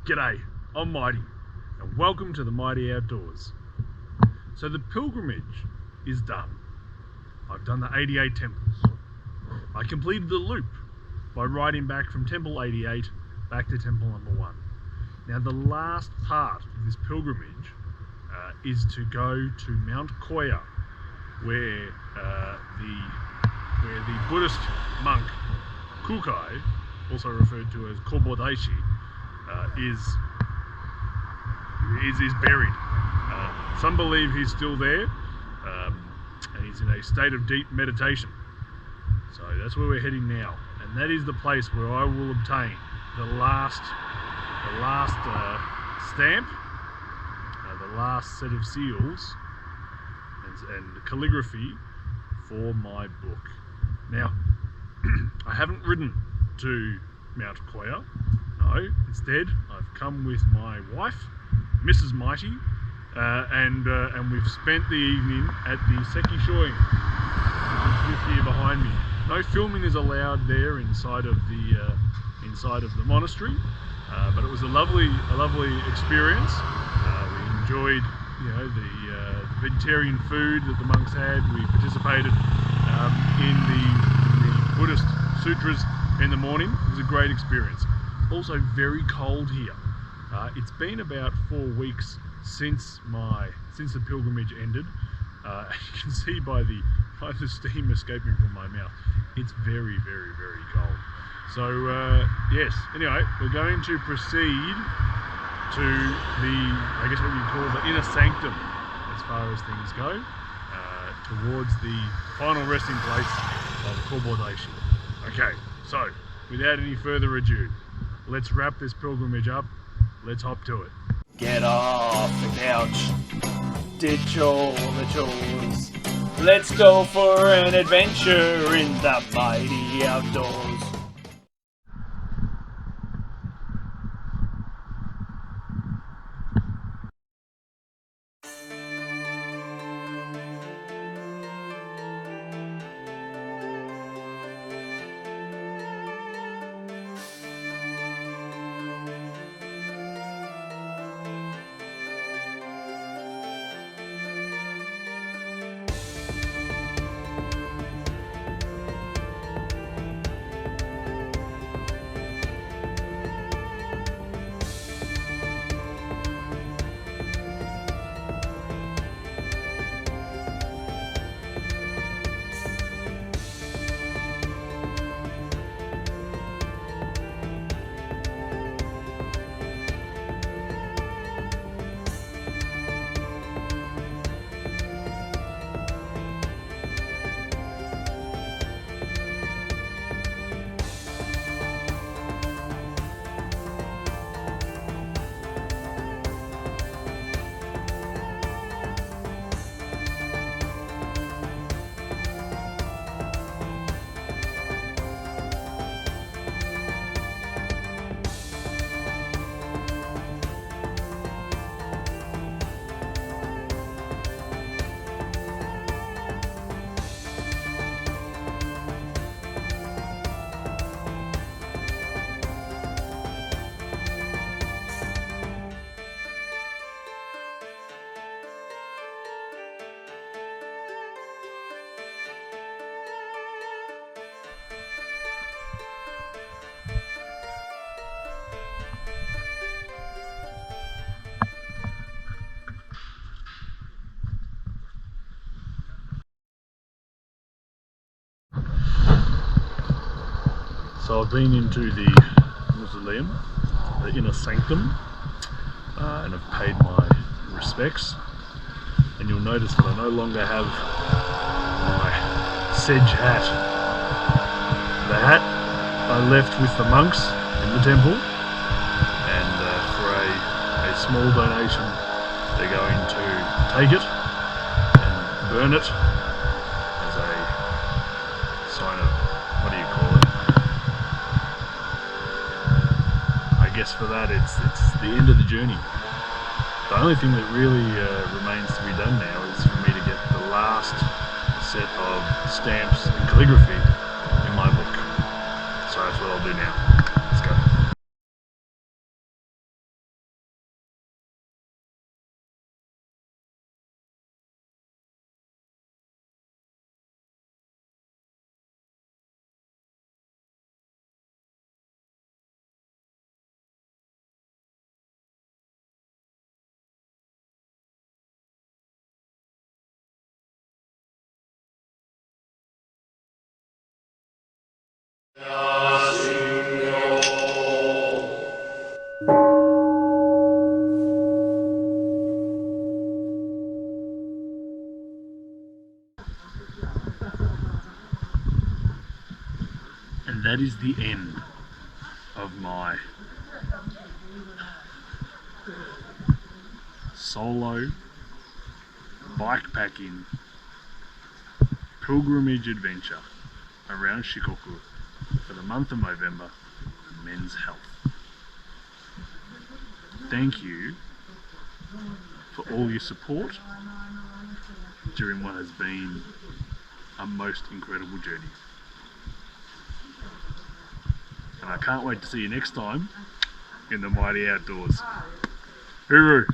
G'day, I'm Mighty, and welcome to the Mighty Outdoors. So the pilgrimage is done. I've done the 88 temples. I completed the loop by riding back from temple 88 back to temple number 1. Now the last part of this pilgrimage is to go to Mt Koya, where the Buddhist monk Kukai, also referred to as Kobodaishi, is buried. Some believe he's still there, and he's in a state of deep meditation. So that's where we're heading now, and that is the place where I will obtain the last stamp, the last set of seals and calligraphy for my book. Now, I haven't ridden to Mt Koya. No, instead I've come with my wife, Mrs. Mighty, and we've spent the evening at the Seki Shoin, which is here behind me. No filming is allowed there inside of the monastery, but it was a lovely experience. We enjoyed, the vegetarian food that the monks had. We participated in the Buddhist sutras in the morning. It was a great experience. Also very cold here. It's been about 4 weeks since the pilgrimage ended. You can see by the steam escaping from my mouth, it's very cold. So yes, anyway, we're going to proceed to I guess what you call the inner sanctum as far as things go, towards the final resting place of Kobodaishi. Okay, so without any further ado, let's wrap this pilgrimage up. Let's hop to it. Get off the couch. Ditch all the chores. Let's go for an adventure in the mighty outdoors. So I've been into the mausoleum, the inner sanctum, and I've paid my respects. And you'll notice that I no longer have my sedge hat. The hat I left with the monks in the temple, and for a small donation they're going to take it and burn it as a sign of, what do you call it? I guess for that it's the end of the journey. The only thing that really remains to be done now is for me to get the last set of stamps and calligraphy in my book. So that's what I'll do now. And that is the end of my solo bikepacking pilgrimage adventure around Shikoku for the month of November, Men's Health. Thank you for all your support during what has been a most incredible journey. And I can't wait to see you next time in the mighty outdoors. Hooroo!